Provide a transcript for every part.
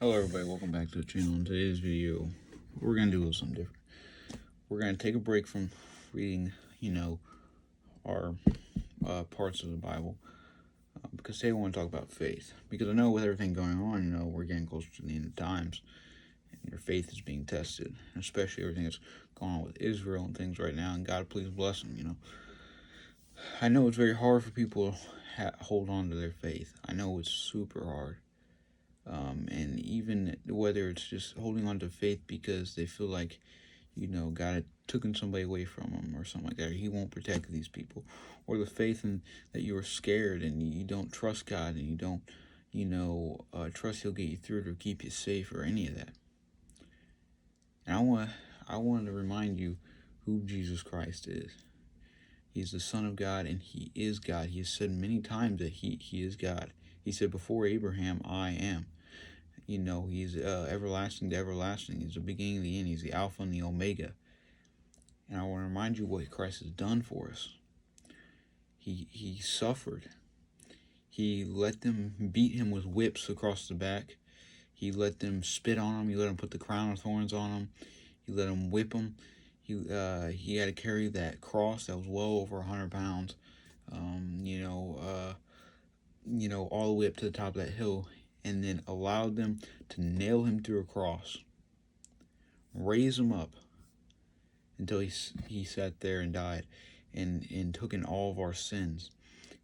Hello everybody, welcome back to the channel. In today's video, we're going to do something different. We're going to take a break from reading, our parts of the Bible. Because today we want to talk about faith. Because I know with everything going on, we're getting closer to the end of times. And your faith is being tested. Especially everything that's going on with Israel and things right now. And God, please bless them, I know it's very hard for people to hold on to their faith. I know it's super hard. And even whether it's just holding on to faith because they feel like, God had taken somebody away from them or something like that, or He won't protect these people, or the faith in that you are scared and you don't trust God and you don't, trust He'll get you through it or keep you safe or any of that. And I wanted to remind you who Jesus Christ is. He's the Son of God and He is God. He has said many times that He is God. He said, before Abraham, I am. He's everlasting to everlasting. He's the beginning and the end. He's the Alpha and the Omega. And I want to remind you what Christ has done for us. He suffered. He let them beat Him with whips across the back. He let them spit on Him. He let them put the crown of thorns on Him. He let them whip Him. He had to carry that cross that was well over 100 pounds. All the way up to the top of that hill, and then allowed them to nail Him to a cross, raise Him up until he sat there and died and took in all of our sins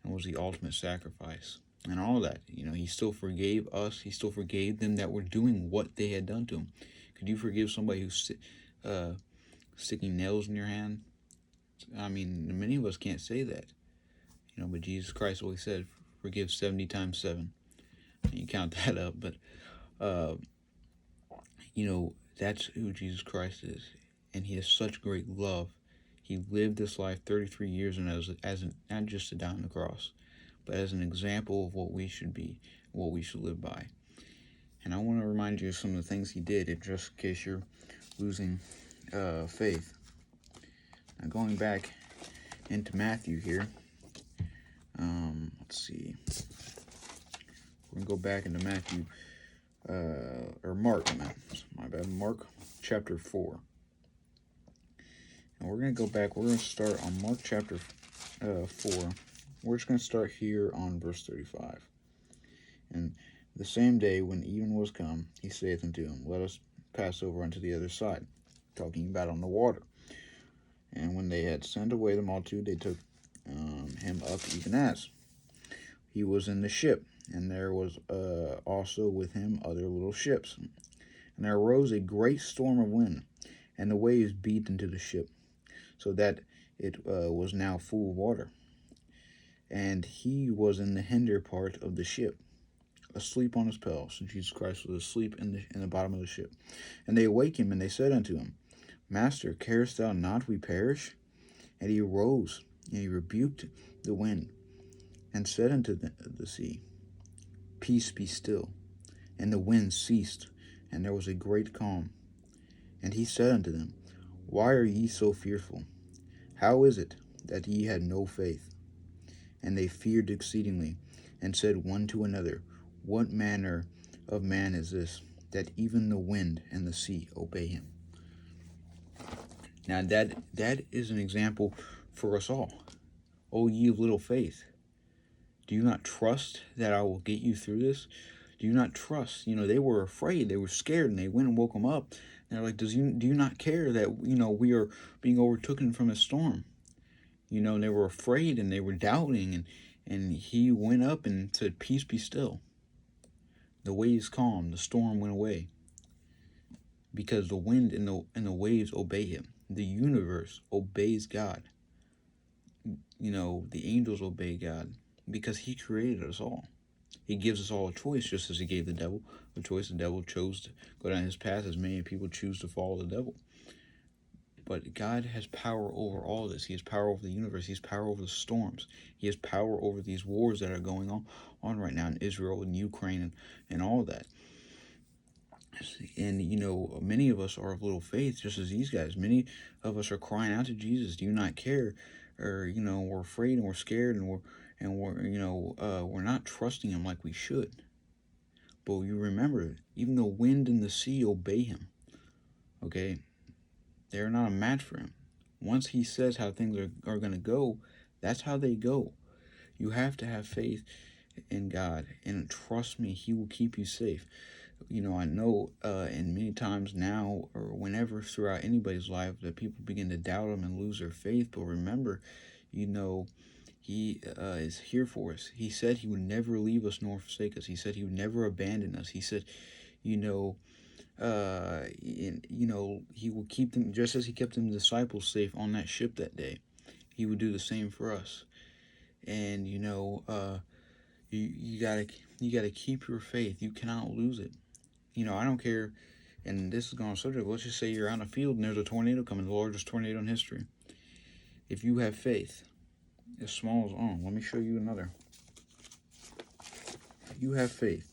and was the ultimate sacrifice and all that. He still forgave us. He still forgave them that were doing what they had done to Him. Could you forgive somebody who's sticking nails in your hand? I mean, many of us can't say that, but Jesus Christ always said, forgive 70 times 7. You count that up, but that's who Jesus Christ is, and He has such great love. He lived this life 33 years, and not just to die on the cross, but as an example of what we should be, what we should live by. And I want to remind you of some of the things He did, just in case you're losing faith. Now, going back into Matthew here, let's see. We're going to go back into Matthew, or Mark, my bad, Mark chapter 4. And we're going to go back, we're going to start on Mark chapter 4. We're just going to start here on verse 35. And the same day when even was come, He saith unto them, let us pass over unto the other side, talking about on the water. And when they had sent away the multitude, they took Him up even as He was in the ship. And there was also with Him other little ships. And there arose a great storm of wind, and the waves beat into the ship, so that it was now full of water. And He was in the hinder part of the ship, asleep on His pillow. So Jesus Christ was asleep in the bottom of the ship. And they awake Him, and they said unto Him, Master, carest thou not we perish? And He arose, and He rebuked the wind, and said unto the sea, Peace, be still. And the wind ceased, and there was a great calm. And He said unto them, Why are ye so fearful? How is it that ye had no faith? And they feared exceedingly, and said one to another, What manner of man is this, that even the wind and the sea obey Him? Now that is an example for us all. O ye of little faith, do you not trust that I will get you through this? Do you not trust? They were afraid, they were scared, and they went and woke Him up. And they're like, do you not care that, we are being overtaken from a storm? And they were afraid and they were doubting, and He went up and said, Peace, be still. The waves calmed, the storm went away. Because the wind and the waves obey Him. The universe obeys God. The angels obey God because He created us all. He gives us all a choice, just as He gave the devil a choice. The devil chose to go down his path, as many people choose to follow the devil. But God has power over all this. He has power over the universe. He has power over the storms. He has power over these wars that are going on right now in Israel and Ukraine and all that. And, many of us are of little faith, just as these guys. Many of us are crying out to Jesus, do you not care? Or, we're afraid and we're scared and we're not trusting Him like we should. But you remember, even the wind and the sea obey him. Okay? They're not a match for him. Once he says how things are going to go, that's how they go. You have to have faith in God, and trust me, he will keep you safe. I know and many times now or whenever throughout anybody's life that people begin to doubt him and lose their faith. But remember, he is here for us. He said he would never leave us nor forsake us. He said he would never abandon us. He said, he will keep them just as he kept the disciples safe on that ship that day. He would do the same for us. And you gotta keep your faith. You cannot lose it. I don't care. And this is going on subject. Let's just say you're out in a field and there's a tornado coming, the largest tornado in history. If you have faith, as small as let me show you another. You have faith.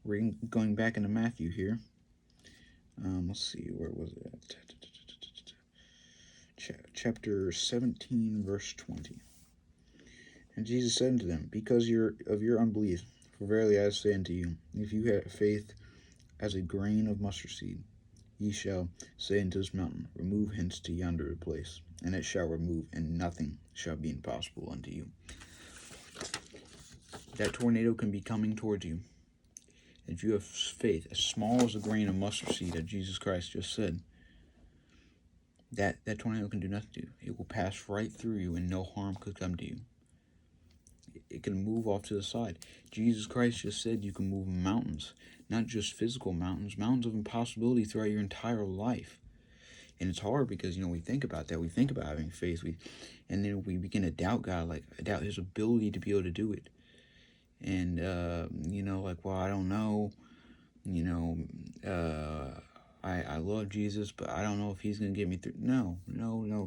We're going back into Matthew here. Let's see, where was it? Chapter 17, verse 20. And Jesus said unto them, because of your unbelief, for verily I say unto you, if you have faith as a grain of mustard seed, ye shall say unto this mountain, remove hence to yonder place, and it shall remove, and nothing shall be impossible unto you. That tornado can be coming towards you. If you have faith as small as a grain of mustard seed, as Jesus Christ just said, that tornado can do nothing to you. It will pass right through you, and no harm could come to you. It can move off to the side. Jesus Christ just said you can move mountains, not just physical mountains of impossibility throughout your entire life. And it's hard because, we think about that. We think about having faith. And then we begin to doubt God, doubt his ability to be able to do it. And, well, I don't know. I love Jesus, but I don't know if he's going to get me through. No.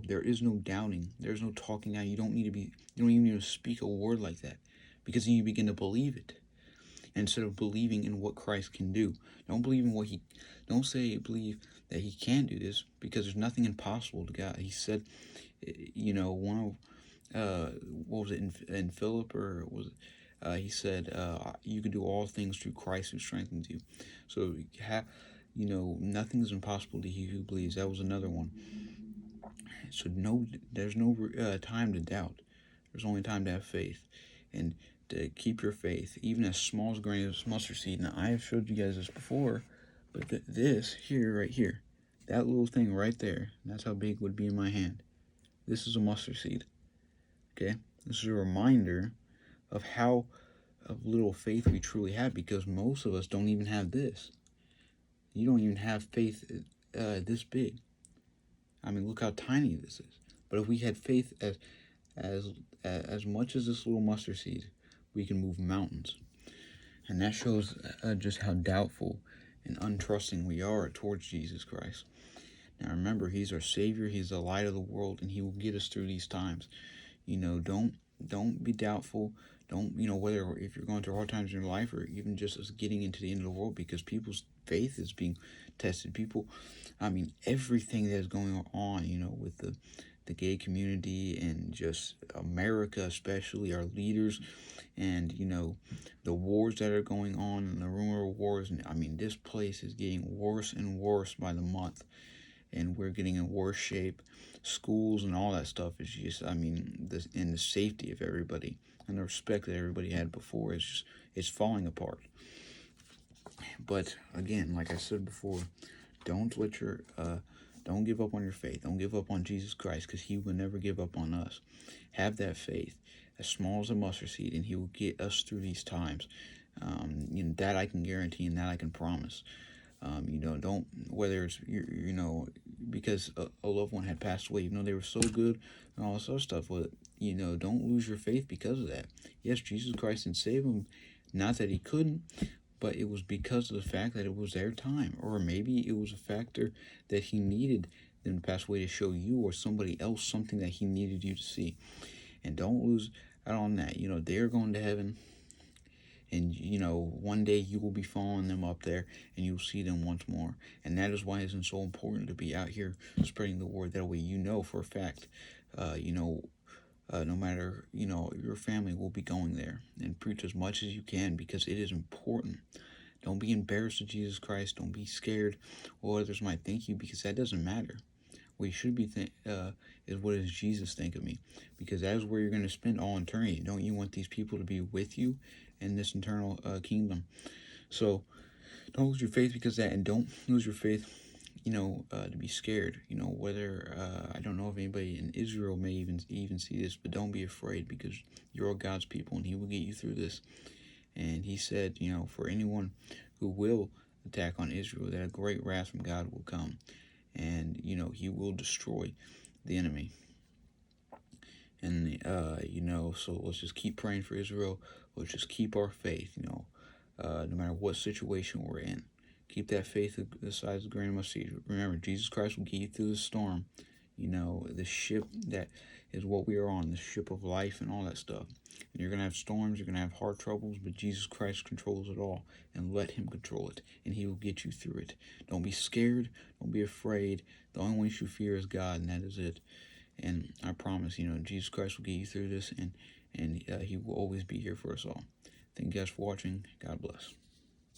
There is no doubting. There's no talking down. You don't even need to speak a word like that, because then you begin to believe it instead of believing in what Christ can do. Don't believe in believe that he can do this, because there's nothing impossible to God. He said, what was it in Philip, or was it, he said, you can do all things through Christ who strengthens you. So nothing is impossible to he who believes. That was another one. So there's no time to doubt. There's only time to have faith, and to keep your faith, even as small as a grain of mustard seed. Now, I have showed you guys this before, but this here, right here, that little thing right there, that's how big it would be in my hand. This is a mustard seed. Okay, this is a reminder of how little faith we truly have, because most of us don't even have this. You don't even have faith this big. I mean, look how tiny this is. But if we had faith as much as this little mustard seed, we can move mountains. And that shows just how doubtful and untrusting we are towards Jesus Christ. Now remember, he's our Savior, he's the light of the world, and he will get us through these times. Don't be doubtful. Don't, whether if you're going through hard times in your life, or even just as getting into the end of the world, because people's faith is being tested. Everything that is going on, with the gay community and just America, especially our leaders, and the wars that are going on, and the rumor of wars. And this place is getting worse and worse by the month, and we're getting in worse shape. Schools and all that stuff is just, and the safety of everybody and the respect that everybody had before it's falling apart. But again, like I said before, don't give up on your faith. Don't give up on Jesus Christ, because he will never give up on us. Have that faith, as small as a mustard seed, and he will get us through these times. That I can guarantee, and that I can promise. Don't, whether it's, because a loved one had passed away, they were so good and all this other stuff. Well, don't lose your faith because of that. Yes, Jesus Christ didn't save him, not that he couldn't, but it was because of the fact that it was their time. Or maybe it was a factor that he needed them to pass away to show you or somebody else something that he needed you to see. And don't lose out on that. They're going to heaven, and one day you will be following them up there, and you'll see them once more. And that is why it's so important to be out here spreading the word. That way for a fact No matter, your family will be going there, and preach as much as you can, because it is important. Don't be embarrassed of Jesus Christ. Don't be scared what others might think you, because that doesn't matter. What you should be is, what does Jesus think of me? Because that is where you're going to spend all eternity. Don't you want these people to be with you in this eternal kingdom? So don't lose your faith because of that, and don't lose your faith, to be scared. Whether I don't know if anybody in Israel may even see this, but don't be afraid, because you're all God's people, and He will get you through this. And He said, for anyone who will attack on Israel, that a great wrath from God will come, and He will destroy the enemy. And so let's just keep praying for Israel. Let's just keep our faith. No matter what situation we're in, keep that faith the size of a grain of mustard seed. Remember, Jesus Christ will get you through the storm. The ship that is what we are on, the ship of life and all that stuff. And you're going to have storms, you're going to have hard troubles, but Jesus Christ controls it all, and let Him control it, and He will get you through it. Don't be scared, don't be afraid. The only one you should fear is God, and that is it. And I promise, Jesus Christ will get you through this, and He will always be here for us all. Thank you guys for watching. God bless.